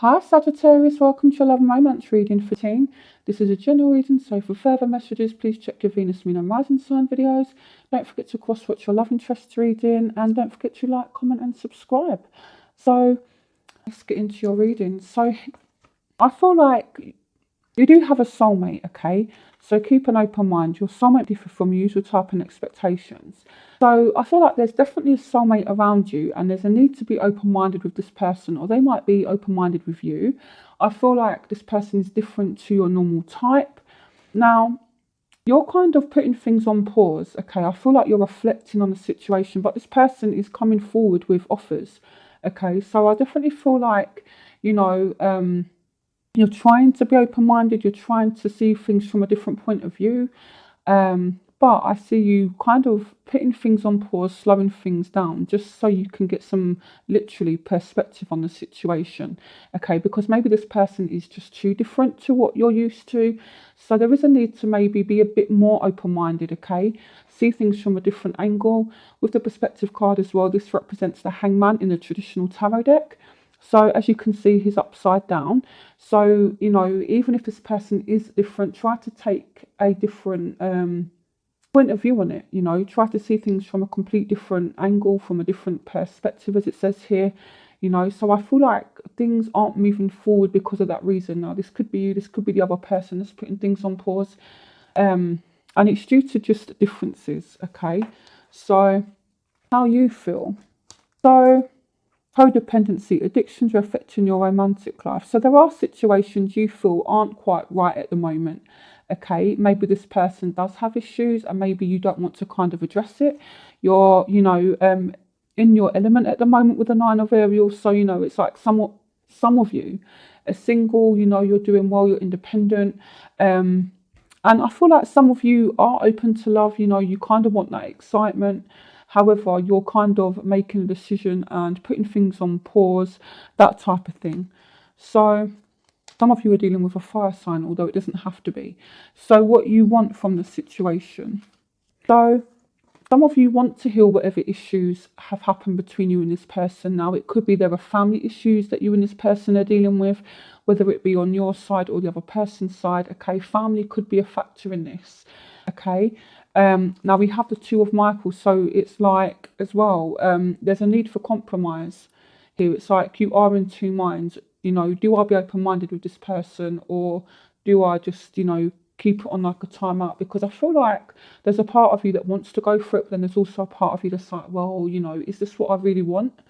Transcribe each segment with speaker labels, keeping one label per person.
Speaker 1: Hi Sagittarius, welcome to your Love and Romance reading for teen. This is a general reading, so for further messages, please check your Venus, Moon and Rising sign videos. Don't forget to cross-watch your love interest reading, and don't forget to like, comment and subscribe. So let's get into your reading. So I feel like you do have a soulmate, okay? So keep an open mind. Your soulmate differs from your usual type and expectations. So I feel like there's definitely a soulmate around you, and there's a need to be open-minded with this person, or they might be open-minded with you. I feel like this person is different to your normal type. Now, you're kind of putting things on pause, okay? I feel like you're reflecting on the situation, but this person is coming forward with offers, okay? So I definitely feel like, you know, you're trying to be open-minded, you're trying to see things from a different point of view. But I see you kind of putting things on pause, slowing things down, just so you can get some literally perspective on the situation. Okay, because maybe this person is just too different to what you're used to. So there is a need to maybe be a bit more open-minded, okay? See things from a different angle. With the perspective card as well, this represents the Hangman in the traditional tarot deck. So as you can see, he's upside down. So, you know, even if this person is different, try to take a different point of view on it. You know, try to see things from a complete different angle, from a different perspective, as it says here. You know, so I feel like things aren't moving forward because of that reason. Now, this could be you, this could be the other person that's putting things on pause. And it's due to just differences, okay? So, how you feel. So, codependency, addictions are affecting your romantic life. So there are situations you feel aren't quite right at the moment. Okay, maybe this person does have issues and maybe you don't want to kind of address it. You're, in your element at the moment with the Nine of Ariel. So, you know, it's like some of you are single, you know, you're doing well, you're independent. And I feel like some of you are open to love, you know, you kind of want that excitement. However, you're kind of making a decision and putting things on pause, that type of thing. So some of you are dealing with a fire sign, although it doesn't have to be. So what you want from the situation. So some of you want to heal whatever issues have happened between you and this person. Now, it could be there are family issues that you and this person are dealing with, whether it be on your side or the other person's side. Okay, family could be a factor in this. Okay. Now we have the Two of Michael, so it's like as well, there's a need for compromise here. It's like you are in two minds, you know, do I be open-minded with this person, or do I just, you know, keep it on like a timeout? Because I feel like there's a part of you that wants to go for it, but then there's also a part of you that's like, well, you know, is this what I really want?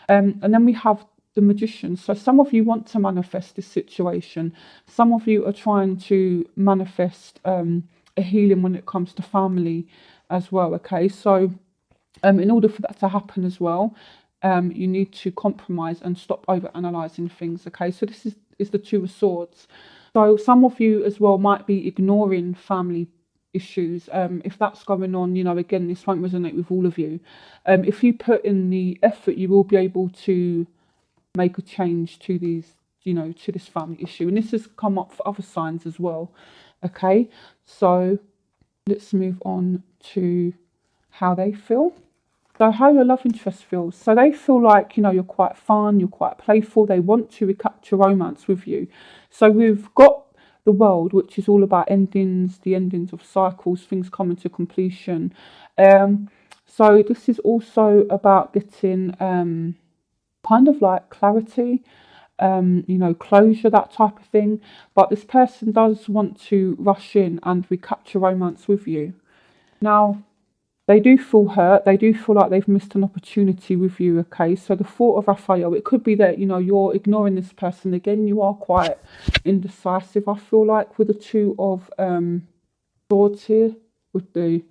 Speaker 1: And then we have the Magician. So some of you want to manifest this situation. Some of you are trying to manifest a healing when it comes to family as well. Okay, so in order for that to happen as well, you need to compromise and stop over analyzing things. Okay, so this is the Two of Swords. So some of you as well might be ignoring family issues. If that's going on, you know, again, this won't resonate with all of you. If you put in the effort, you will be able to make a change to these, you know, to this family issue. And this has come up for other signs as well. Okay, so let's move on to how they feel. So how your love interest feels. So they feel like, you know, you're quite fun, you're quite playful. They want to recapture romance with you. So we've got the World, which is all about endings, the endings of cycles, things coming to completion. So this is also about getting kind of like clarity, you know, closure, that type of thing. But this person does want to rush in and recapture romance with you. Now, they do feel hurt. They do feel like they've missed an opportunity with you, okay? So the Thought of Raphael, it could be that, you know, you're ignoring this person. Again, you are quite indecisive, I feel like, with the Two of Swords here, with the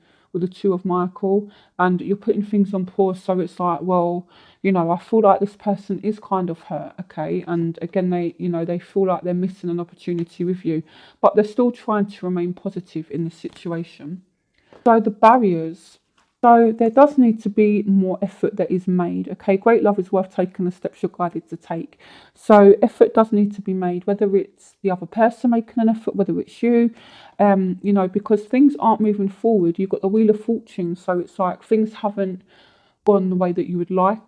Speaker 1: Two of Michael, and you're putting things on pause. So it's like, well, you know, I feel like this person is kind of hurt, okay? And again, they, you know, they feel like they're missing an opportunity with you, but they're still trying to remain positive in the situation. So the barriers. So there does need to be more effort that is made. Okay, great love is worth taking the steps you're guided to take. So effort does need to be made, whether it's the other person making an effort, whether it's you, you know, because things aren't moving forward. You've got the Wheel of Fortune, so it's like things haven't gone the way that you would like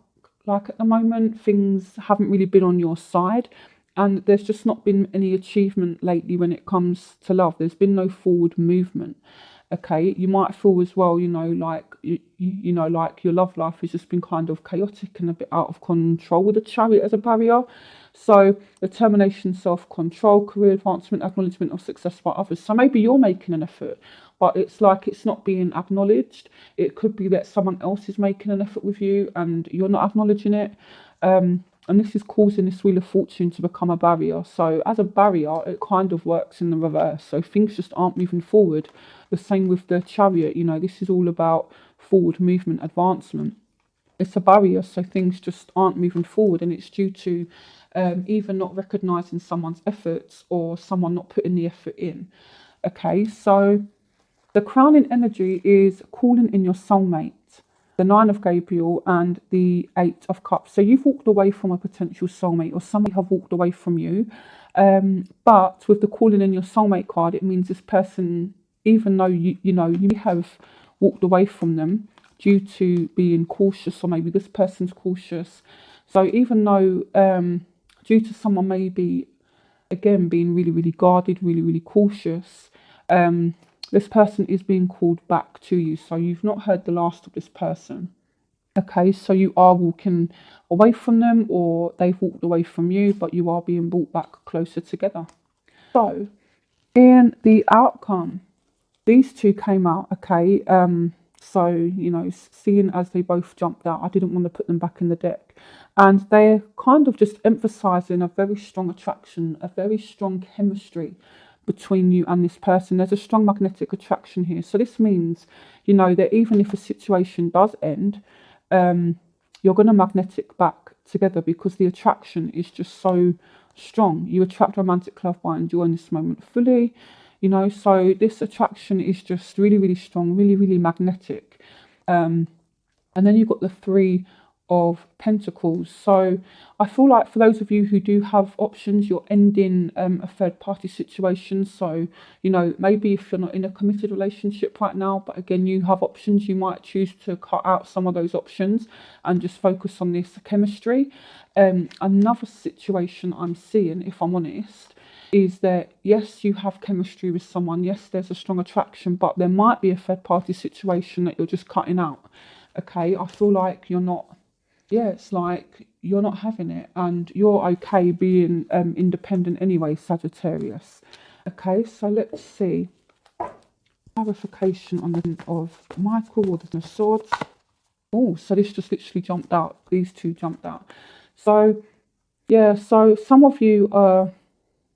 Speaker 1: at the moment. Things haven't really been on your side. And there's just not been any achievement lately when it comes to love. There's been no forward movement. Okay, you might feel as well, like like your love life has just been kind of chaotic and a bit out of control with the Chariot as a barrier. So determination, self-control, career advancement, acknowledgement of success by others. So maybe you're making an effort, but it's like it's not being acknowledged. It could be that someone else is making an effort with you and you're not acknowledging it. And this is causing this Wheel of Fortune to become a barrier. So as a barrier, it kind of works in the reverse. So things just aren't moving forward. The same with the Chariot, this is all about forward movement, advancement. It's a barrier, so things just aren't moving forward, and it's due to either not recognising someone's efforts or someone not putting the effort in. Okay, so the crowning energy is calling in your soulmate, the Nine of Gabriel and the Eight of Cups. So you've walked away from a potential soulmate, or somebody have walked away from you. But with the calling in your soulmate card, it means this person, even though you may have walked away from them due to being cautious, or maybe this person's cautious. So even though due to someone maybe, again, being really, really guarded, really, really cautious, this person is being called back to you. So you've not heard the last of this person. Okay, so you are walking away from them, or they've walked away from you, but you are being brought back closer together. So in the outcome, these two came out, okay. So, seeing as they both jumped out, I didn't want to put them back in the deck. And they're kind of just emphasising a very strong attraction, a very strong chemistry between you and this person. There's a strong magnetic attraction here. So this means, that even if a situation does end, you're going to magnetic back together because the attraction is just so strong. You attract romantic love by enjoying this moment fully. So this attraction is just really, really strong, really, really magnetic. And then you've got the Three of Pentacles. So I feel like for those of you who do have options, you're ending a third party situation. So, maybe if you're not in a committed relationship right now, but again, you have options, you might choose to cut out some of those options and just focus on this chemistry. Another situation I'm seeing, if I'm honest, is that yes, you have chemistry with someone, yes, there's a strong attraction, but there might be a third party situation that you're just cutting out. Okay, I feel like it's like you're not having it, and you're okay being independent anyway, Sagittarius. Okay, so let's see clarification on the of Michael or the Swords. Oh, so this just literally jumped out. These two jumped out. So yeah, so some of you are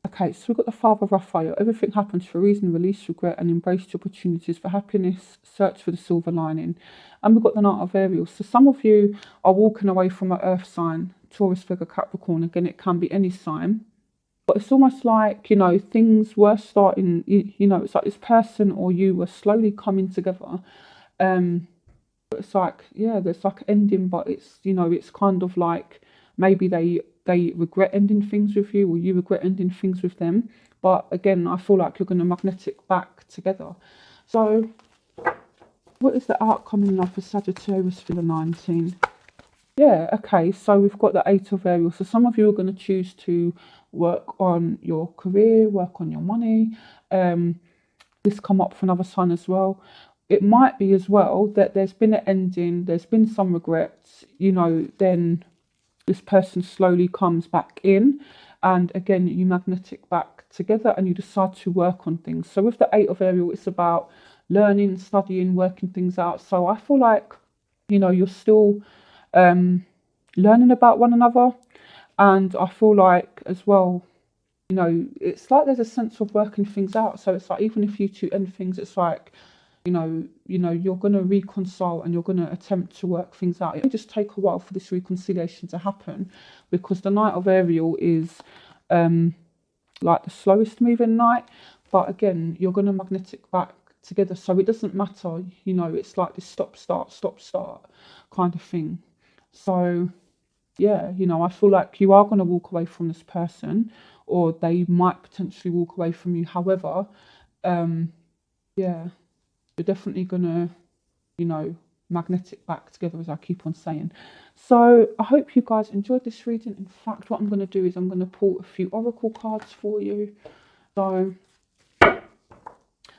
Speaker 1: okay, so we've got the Father Raphael. Everything happens for a reason. Release regret and embrace the opportunities for happiness. Search for the silver lining. And we've got the Knight of Ariel. So some of you are walking away from an earth sign, Taurus, Virgo, Capricorn. Again, it can be any sign. But it's almost like, things were starting, it's like this person or you were slowly coming together. But it's like, there's like ending, but it's, it's kind of like maybe they regret ending things with you, or you regret ending things with them. But again, I feel like you're going to magnetic back together. So what is the outcome in life for Sagittarius for the 19? Yeah, okay, so we've got the Eight of Ariel. So some of you are going to choose to work on your career, work on your money. This come up for another sign as well. It might be as well that there's been an ending, there's been some regrets, then this person slowly comes back in, and again, you magnetic back together and you decide to work on things. So with the Eight of Ariel, it's about learning, studying, working things out. So I feel like, you're still learning about one another. And I feel like as well, it's like there's a sense of working things out. So it's like, even if you two end things, it's like, you're going to reconcile and you're going to attempt to work things out. It may just take a while for this reconciliation to happen, because the Knight of Ariel is like the slowest moving knight. But again, you're going to magnetic back together. So it doesn't matter, it's like this stop, start kind of thing. So yeah, I feel like you are going to walk away from this person, or they might potentially walk away from you. However, you're definitely going to, magnetic back together, as I keep on saying. So I hope you guys enjoyed this reading. In fact, what I'm going to do is I'm going to pull a few oracle cards for you. So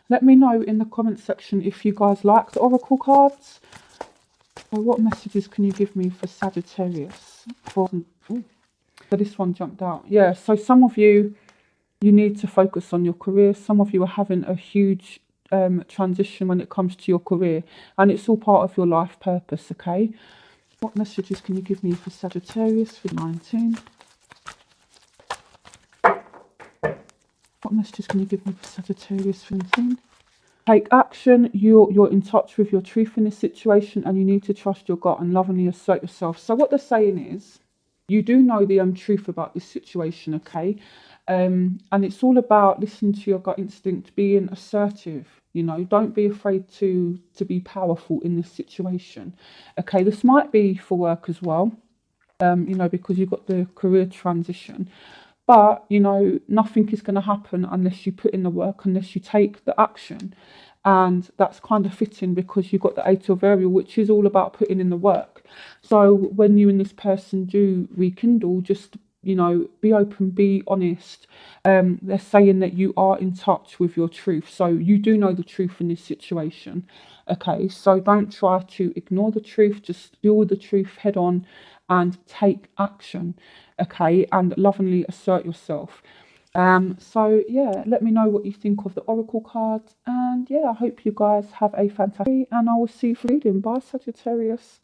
Speaker 1: let me know in the comment section if you guys like the oracle cards. So what messages can you give me for Sagittarius? So this one jumped out. Yeah, so some of you need to focus on your career. Some of you are having a huge transition when it comes to your career, and it's all part of your life purpose, okay? What messages can you give me for Sagittarius for 19? What messages can you give me for Sagittarius for 19? Take action. You're in touch with your truth in this situation, and you need to trust your gut and lovingly assert yourself. So what they're saying is, you do know the truth about this situation, okay? And it's all about listening to your gut instinct, being assertive. You know, don't be afraid to be powerful in this situation, okay? This might be for work as well, you know, because you've got the career transition. But, you know, nothing is going to happen unless you put in the work, unless you take the action. And that's kind of fitting because you've got the 8 of Ariel, which is all about putting in the work. So when you and this person do rekindle, just, you know, be open, be honest. They're saying that you are in touch with your truth. So you do know the truth in this situation. Okay, so don't try to ignore the truth. Just deal with the truth head on and take action. Okay, and lovingly assert yourself. So yeah, let me know what you think of the oracle cards, and yeah, I hope you guys have a fantastic day, and I will see you for reading. Bye, Sagittarius.